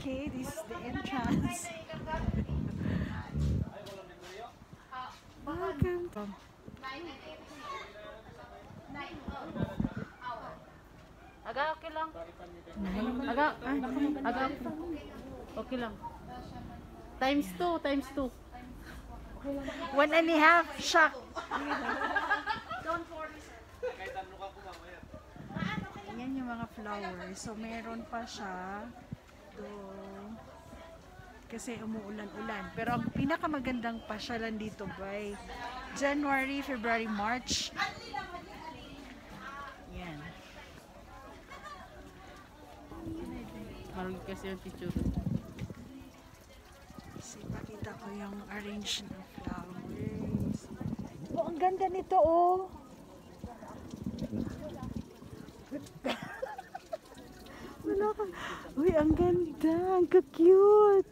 Okay, this is the entrance. Welcome. Aga, okay lang. Aga, okay lang. Times 2, times 2. 1.5 shock. Yan yung mga flowers. So, meron pa siya. Kasi umuulan-ulan. Pero ang pinakamagandang pasyalan dito by January, February, March. Yan. Marami kasi yung picture. Kasi pakita ko yung arrange ng flowers. Oh, ang ganda nito, oh. Wala ka. Uy, ang ganda. Ang cute.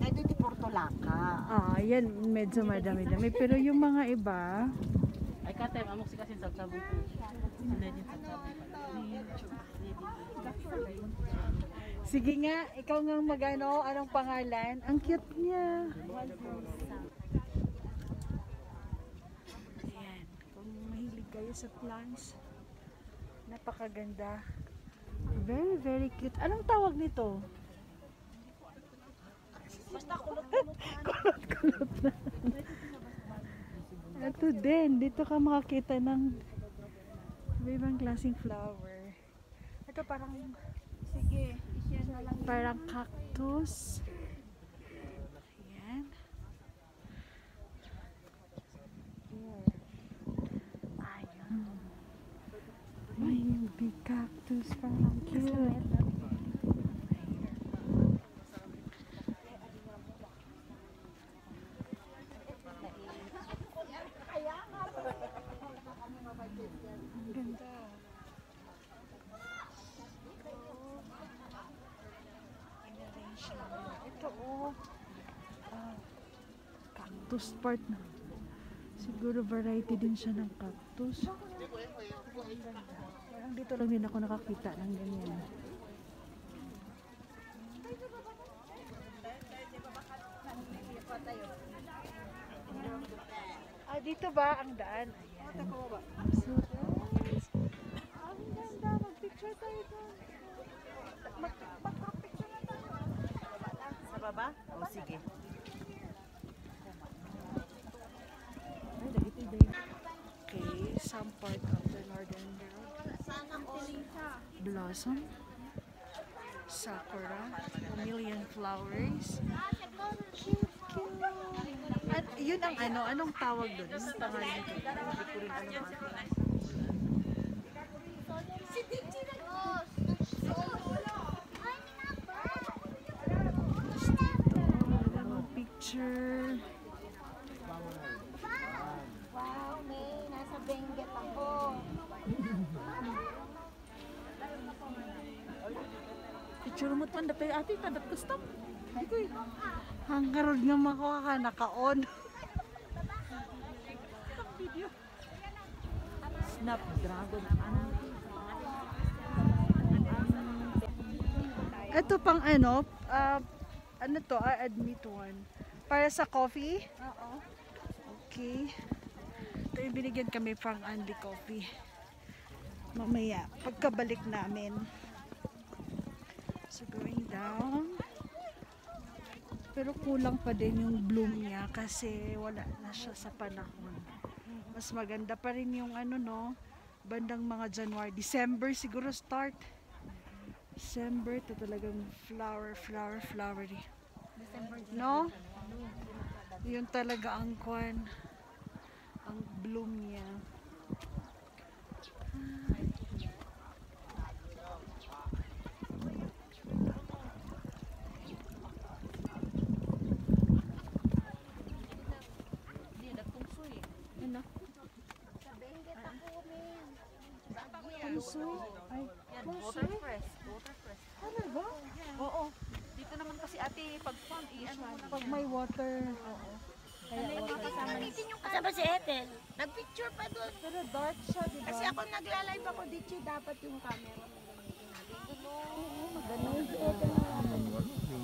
Ito di Portolaca. Ah, yan. Medyo madami-dami. Pero yung mga iba, Ay, katay, amok si kasi sabsabong ko. Hindi din sabsabong. sige nga, ikaw nga magano, anong pangalan? Ang cute niya. Ayan, kung mahilig kayo sa plants, napakaganda. Very, very cute. Anong tawag nito? Basta kulot-kulot na. Kulot-kulot na. Ito din, dito ka makakita ng ibang klaseng flower. Ito parang, Sige, i-share na lang. parang cactus. Ayan. Ayun. May big cactus, parang cute. Ang ganda. In-arrange lang. Ito, oh. Cactus part na. Siguro variety din siya ng cactus. Parang dito lang din ako nakakita ng ganyan. Ah, dito ba ang daan? Ayan. So guys, ang ganda. Mag-picture tayo doon. Mag-picture na tayo. Sa baba? O sige. Okay, some part of the northern blossom, sakura, a million flowers. Cute, cute. At yun ang ano, anong tawag doon? Anong pangalan nito? Hindi ko rin alam ate. Magandang picture. Wow, May. Nasa Benguet ako. Picture mo man dapay ate tadat ko stop. Ikoy. Hanggarod nga makuha ka naka-on. Video. Snapdragon. Ito pang ano, ano to, I admit one. Para sa coffee? Oo. Okay. Ito yung binigyan kami pang Andy Coffee. Mamaya, pagkabalik namin. So going down. Pero kulang pa din yung bloom niya kasi wala na siya sa panahon. Mas maganda pa rin yung ano no, bandang mga January, December siguro start. December to talagang flowery. No? Yun talaga ang kwan, ang bloom niya. Ano? Sa Benguet ako, May. Puso? Ay, Water press. Water press. talaga? Oo. Dito naman kasi ate, pag farm, Pag may water. Oo. Kaya water. Kasama si Ethel. Nag-picture pa doon. Pero dark siya, di ba? Kasi ako nagla-live ako dito, dapat yung camera mo gamitin natin. Oo, maganda. Si Ethel na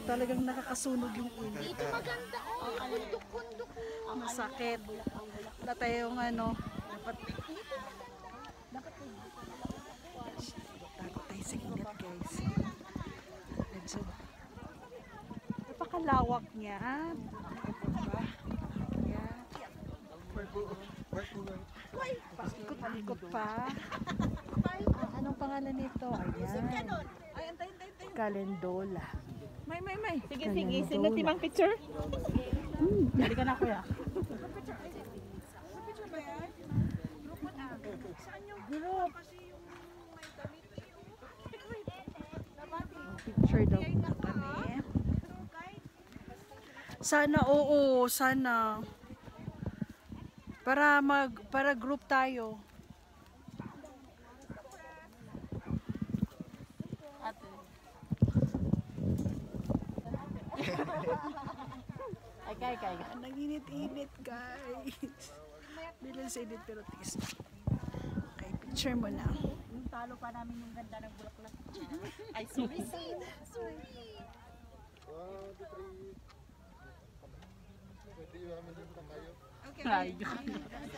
Talagang nakakasunog yung init. Dito maganda. Oh, kundok-kundok. Masakit. Wala tayong ano. Dapat tago tayo sa init, guys. Medyo napakalawak niya. Diba? Yan. Paikot-ikot pa. Anong pangalan nito? Ayan. Calendola. May. Sige, sige. Sino timang picture? Dali ka na, kuya. Group. Picture daw kami. Sana, oo, sana. Para group tayo. Ate. Ay, kay. Nanginit-init, guys. Bilang sa init pero tiis. Okay, picture mo na. Yung talo pa namin yung ganda ng bulaklak. Ay, sorry. Sorry. Ay,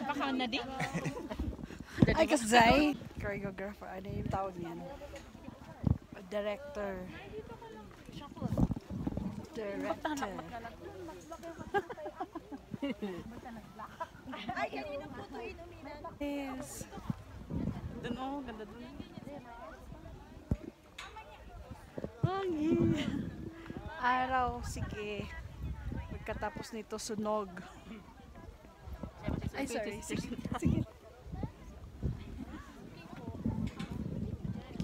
baka na di. Ay, kasay. Choreographer, ano yung tawag niyan? Director. Ay, kanina po ito inuminan. Yes. Dun, oh, ganda dun. Hangin. Araw, sige. Pagkatapos nito, sunog. Ay, sorry. Sige. Sige.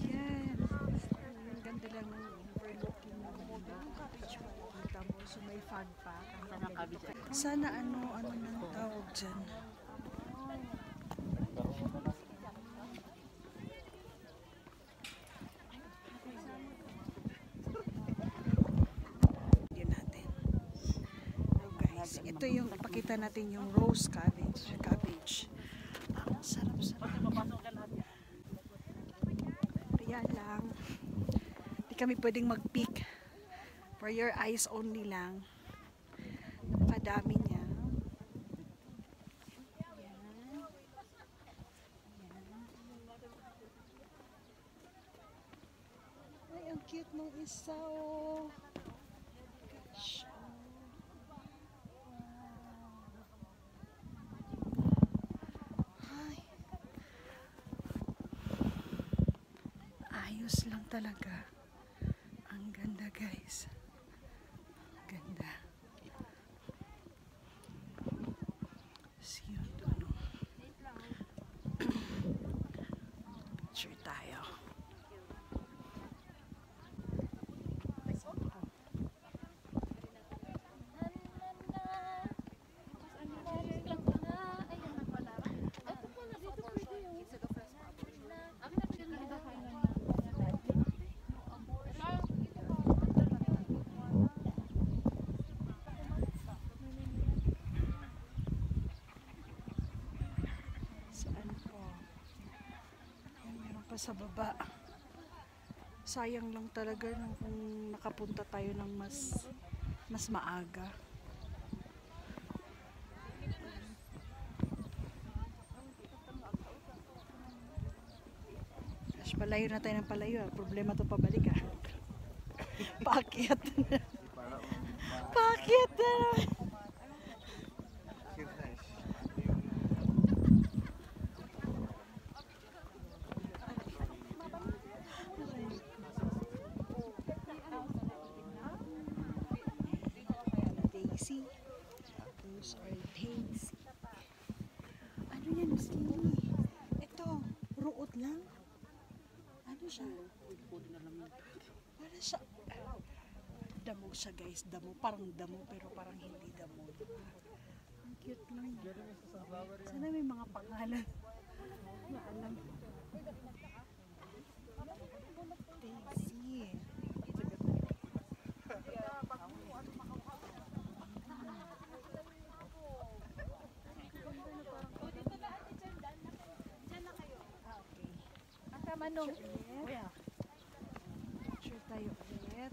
Yan. Ang ganda lang ng overlooking ng cottage mo. Kita mo, so may fog pa. Sana ano nang tawag dyan. Yun natin. So guys, ito yung ipakita natin yung rose cabbage. Ang sarap-sarap. Kaya lang, hindi kami pwedeng mag-peek. For your eyes only lang. Napakadami niya. Ayan. Ay, ang cute nung isa, oh. Gosh, oh. Ay. Ayos lang talaga. Ang ganda, guys. Ganda. See you doon. Picture tayo. Saan po? Ayan, meron pa sa baba. Sayang lang talaga kung nakapunta tayo ng mas maaga. Gosh, palayo na tayo ng palayo. Problema to pabalik ah. Paakyat na. Paakyat na. Daisy. Those are daisy. Ano yan, Miss Lily? Ito, ruot lang. Ano siya? Para siya. Damo siya, guys. Damo. Parang damo, pero parang hindi damo. Ang cute lang. Sana may mga pangalan. Na alam. Daisy. Manong. Sure tayo ulit.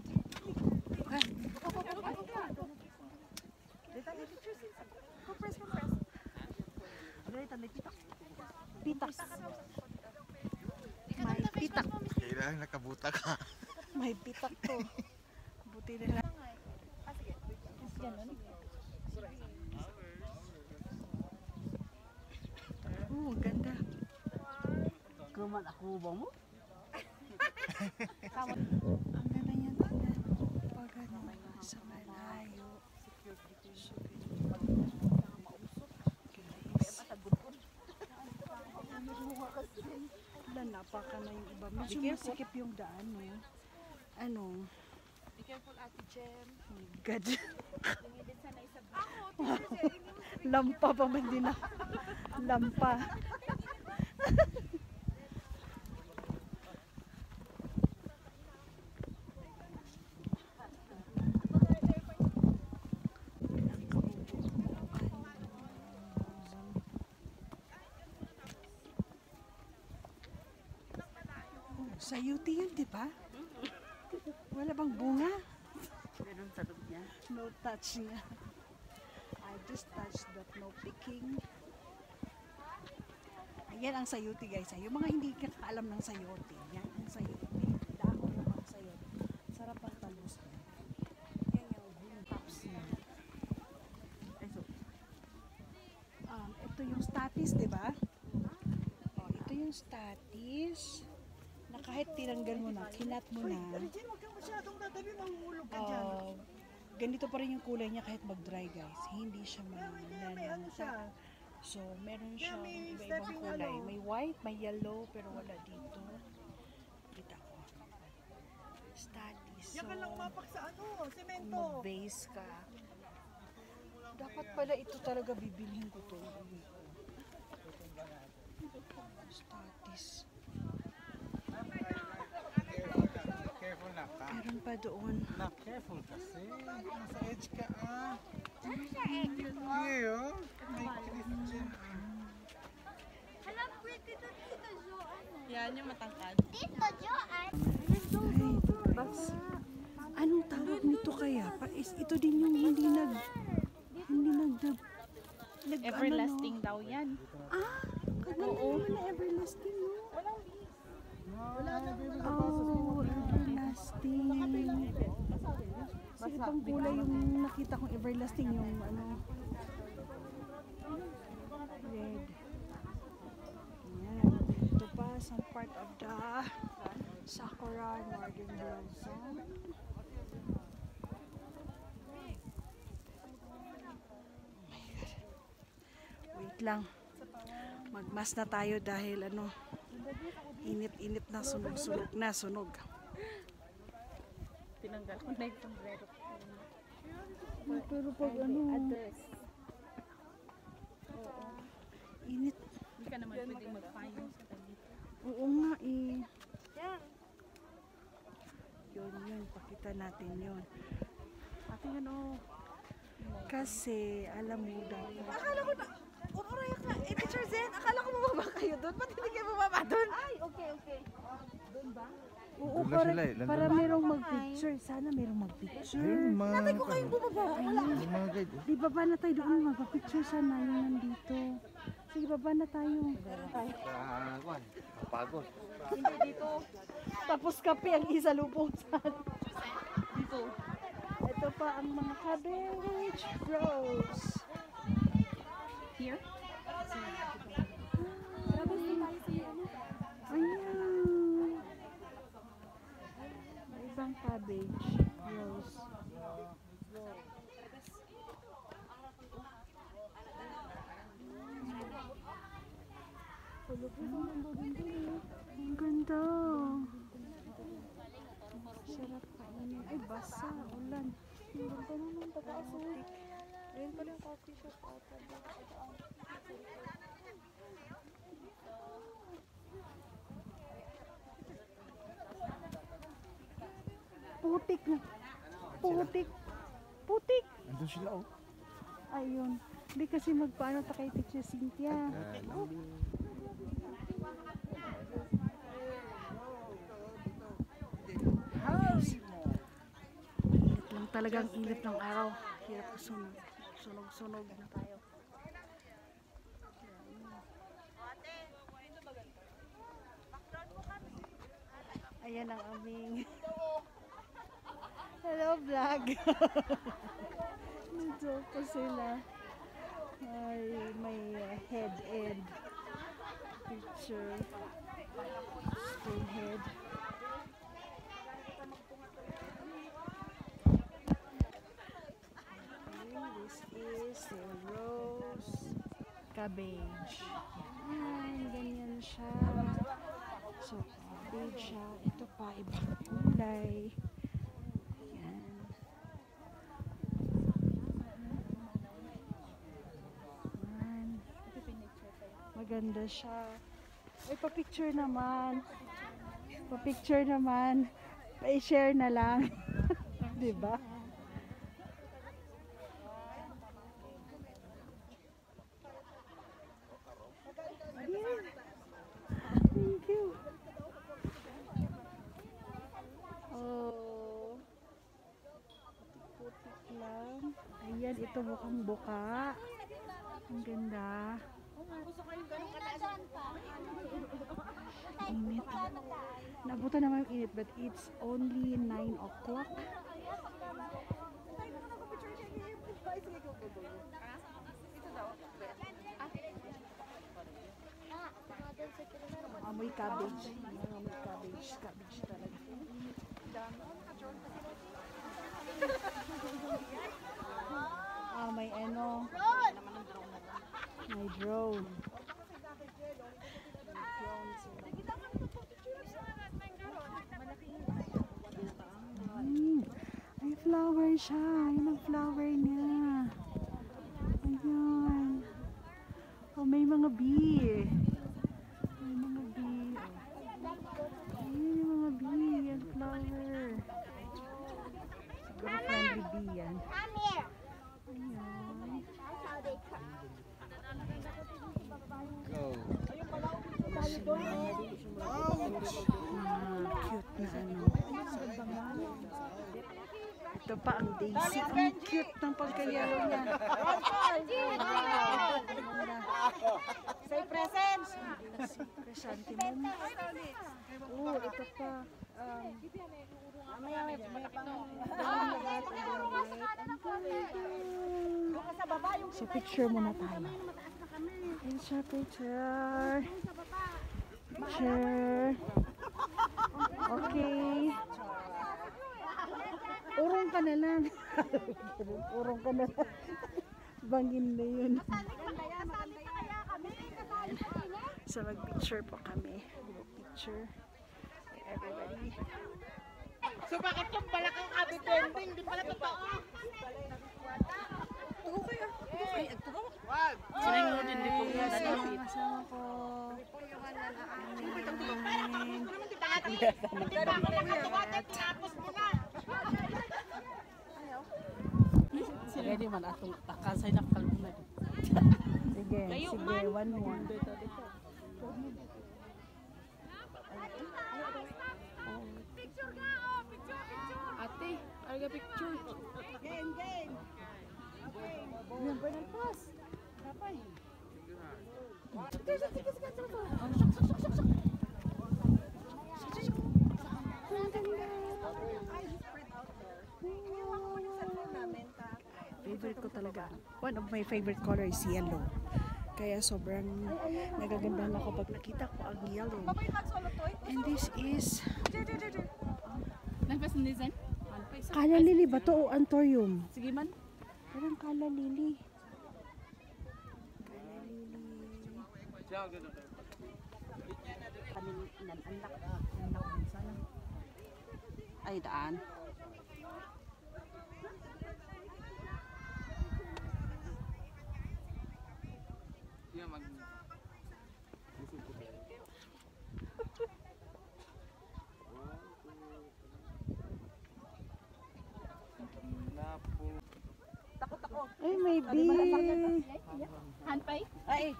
Pitak. May pitak. Kailangan nakabuta ka. May pitak to. Buti nila. Oh, ganda. Kuman ako ba mo? Ang ganda niyan tingnan. Pag ano, sa malayo. Wala, napaka na yung iba. Medyo masikip yung daan, no? Ano? Be careful, Ate Jem. Oh my God. Tingin din sana isa. Ako, Lampa pa man din na. Lampa. Sa UT yun, di ba? Wala bang bunga? Meron sa loob niya. No touch niya. I just touched that no picking. Ayan ang sayote guys. Yung mga hindi kakaalam ng sayote. Yan ang sayote. Dahon ng mga sayote. Sarap ang talbos niya. Yan yung green tops niya. Ito yung statis, di ba? Oh, ito yung statis. Na kahit tinanggal mo na, kinat mo na. Jem, huwag kang masyadong tatabi, mahuhulog ka dyan. Ganito pa rin yung kulay niya kahit mag-dry guys. Hindi siya May ano siya. So, meron Yeah, siyang may iba-ibang stepping kulay. ano. May white, may yellow, pero wala dito. Kita ko. Statis. Yan ka lang mapak sa ano, kung semento. mag-base ka, dapat pala ito talaga bibilhin ko to. Statis. Careful na ka. Meron pa doon. Na, careful kasi. Nasa edge ka ah. Ngayon, may Christian ah. Alam ko yung Tito Joan. Yan yung matangkad. Tito Joan? Ay, bas. Anong tawag nito kaya? Ito din yung hindi nag Everlasting daw yan. Ah, kaganda naman na everlasting, no? Oh, everlasting. Sa ibang kulay yung nakita kong everlasting, yung ano, red. Ayan. Ito pa, some part of the Sakura Northern Blossom. Wait lang. Magmas na tayo dahil ano, init-init na, sunog-sunog na, sunog. Tinanggal ko na yung sombrero. Pero pag ano, init. Hindi ka naman pwedeng mag-fine sa tabi. Oo nga eh. Yun, pakita natin yun. Ating ano, kasi alam mo dapat. Akala ko na, umurayak na. Eh, Teacher Zen, akala ko bumaba kayo doon. Ba't hindi kayo bumaba doon? Ay, okay. Doon ba? Oo, Doon na para, sila eh, nandun para na. merong mag-picture. Sana merong mag-picture. Ayun, mga Natay ko kayong bumaba. Wala. yung mga guide. Di baba na tayo doon, magpa-picture sana yung nandito. Sige, baba na tayo. Kwan, kapagod. Hindi dito. Tapos kape ang isa lubong sa Dito. ito pa ang mga cabbage rose. Here? Ayan. May ibang cabbage rose. Ang ganda. Sarap kainin. Ay, basa. Ulan. Ang ganda naman. Pagka-asotik. Ayun pala yung coffee shop ata. Putik na. Putik. Putik. Andun sila oh. Ayun. Hindi kasi magpaano ta kay Teacher Cynthia. Init lang talagang init ng araw. Hirap sunog. Sunog na tayo. Ayan ang aming hello vlog. Nandito po sila. Ay, may head and picture. Stone head. This is a rose cabbage. Yan, ganyan siya. So, cabbage siya. Ito pa, ibang kulay. Yan. Yan. Maganda siya. Ay, pa-picture naman. Pa-picture naman. Pa-share na lang. Diba? Thank you. Oh. Putik lang. Ayan, ito mukhang buka. Ang ganda. Init. Nabuta naman yung init, but it's only 9 o'clock. Amoy cabbage. Amoy cabbage. Cabbage talaga. May ano. May drone. May flower siya. Yun ang flower niya. Ayan. Oh, may mga bee. May mga bee. Ayan yung mga bee. Yan flower. Siguro friendly bee yan. Ayan. Go. Cute na ano. Ito pa ang daisy. Ang cute ng pagka-yellow niya. Say present. Chrysanthemum. Oh, ito pa. So, picture muna tayo. Picture, picture. Picture. Okay. Urong ka na lang. Urong ka na lang. Bangin na yun. So, mag-picture po kami. Group picture. Everybody. So bakit yung balakang abi pending? Di pala totoo. Sinunod din di po Yes, nanapit. kasama ko. Sige di man atong takasay na kalunay. Sige, sige, one more. Ate, alga picture. Yan pa ng pass. Kapay. Favorite ko talaga. One of my favorite color is yellow. Kaya sobrang nagagandahan ako pag nakita ko ang yellow. And this is Nagpas ni Zen? kala lili ba to o anthurium? Sige man. Parang kala lili. Ay daan. Ay, may bee. Hanpay? Ay,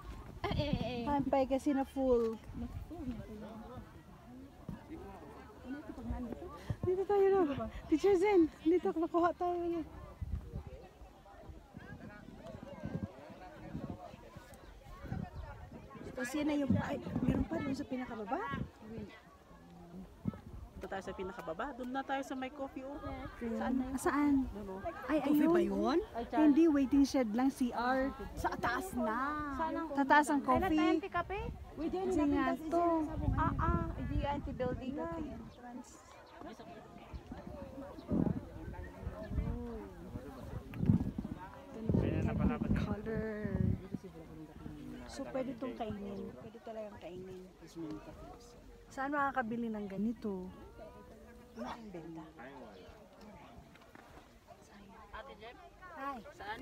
pampay kasi na full. Dito tayo na. Teacher Zen, dito nakuha tayo na. Tapos yan na yung, ay, meron pa doon sa pinakababa. Dito tayo sa pinakababa. Doon na tayo sa may coffee oh. Saan na yun? Saan? Doon oh. Ay, ayun. Ay, Char. Hindi, waiting shed lang, CR. Sa taas na. Sa taas ang coffee. kape? Kasi nga to. Hindi anti-building dati entrance. Color. So, pwede itong kainin. Pwede talagang kainin. Saan makakabili ng ganito? Ano ang benta? Ate Jem, Hi. saan?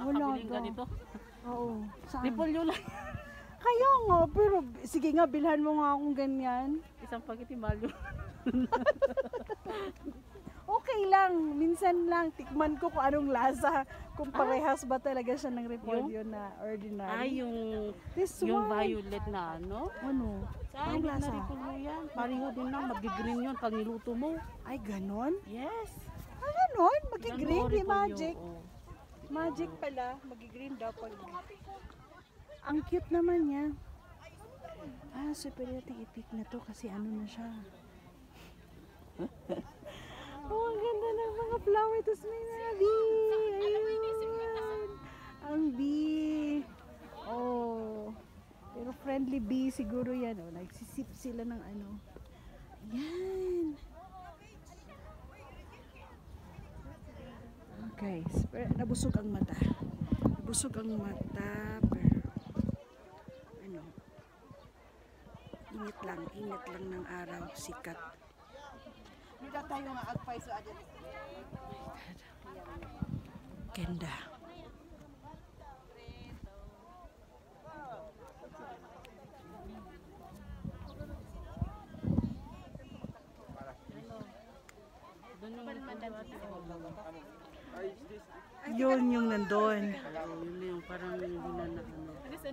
Wala Kabiling daw. ganito. Oo. Saan? Repolyo lang. Kaya nga, pero sige nga, bilhan mo nga akong ganyan. Isang pagiti malyo. Okay lang, minsan lang, tikman ko kung anong lasa. Kung parehas ba talaga siya ng repolyo na ordinary. Ay, yung This yung one. violet na ano. Ano? Saan Anong na lasa? repolyo yan? Pareho din lang, mag-green yun pag niluto mo. Ay, ganon? Yes. Ah, ganon? Magigreen, Yan, di repolyo, magic. oh. Magic pala, magigreen daw pag. Ang cute naman niya. Ah, so pwede natin i-pick na to kasi ano na siya. Oh, ang ganda ng mga flower. Tapos may mga bee. Ayun. Ang bee. Oh. Pero friendly bee siguro yan. Oh. Nagsisip sila ng ano. Ayan. Guys, pero nabusog ang mata. Nabusog ang mata. Pero, ano, init lang ng araw. Sikat. Hindi tayo nga advice sa adyan. Ganda. Doon yung repolyo ate. Yun yung nandun. Oh, yun na yung parang hindi na ano.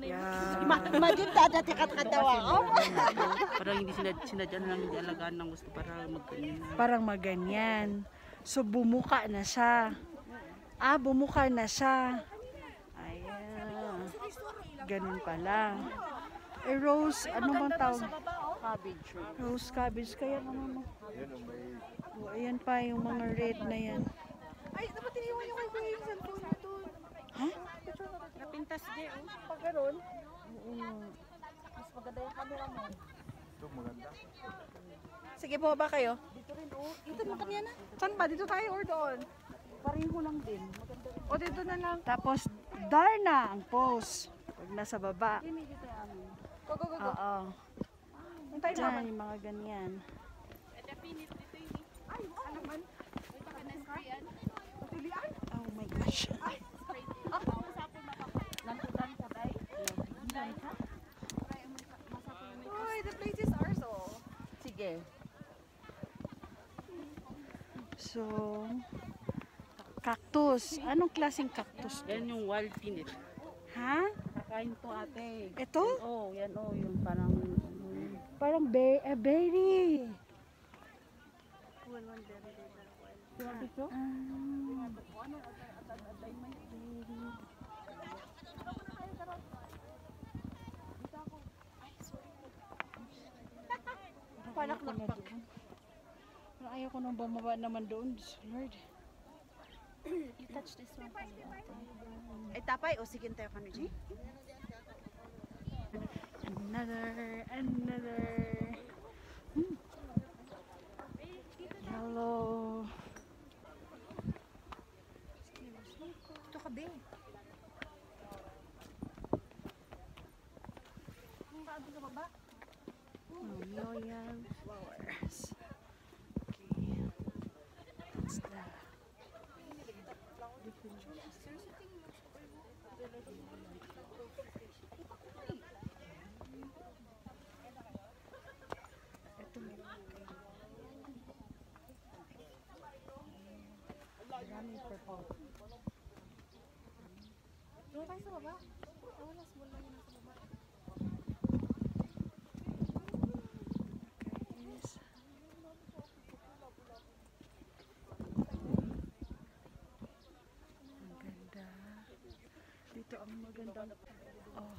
Yeah. Imagine dati katkatawa ako. Parang hindi sinadya na lang hindi alagaan ng gusto para magganyan. Parang maganyan. So, bumuka na siya. Ah, bumuka na siya. Ayan. Ganun pala. Eh, rose, ano bang tawag? Cabbage. Rose cabbage. Kaya naman, no? Oh, ayan pa yung mga red na yan. Ay, dapat iniwan niyo kay Kuya yung cellphone niya doon. Ha? Napintas di oh. Pag gano'n, mas maganda yung camera mo. Sige po ba kayo? Dito rin oh. Dito mo kanya na. Saan ba? Dito tayo or doon? Pareho lang din. O dito na lang. Tapos, Darna ang pose. Pag nasa baba. Go, go, go, go. Oo. Hintay mo. Diyan, yung mga ganyan. Ay, alaman. Matilian? Oh my gosh. Uy, the place is ours oh. Sige. So, cactus. Anong klaseng cactus? Yan yung wild pinit. Ha? Kakain to ate. Ito? Oh, yan oh, yung parang Parang berry. Panaknakpak. Parang ayaw ko nang bumaba naman doon. Lord. You touch this one. Ay, tapay. O, sige, tayo ka na, G. Another. Hello. Ito ka, be. Loyal flowers. Okay. That's the ito meron. Maraming purple. Doon tayo sa baba. Wala, small lang yun sa baba. Guys. Ito ang magandang, oh,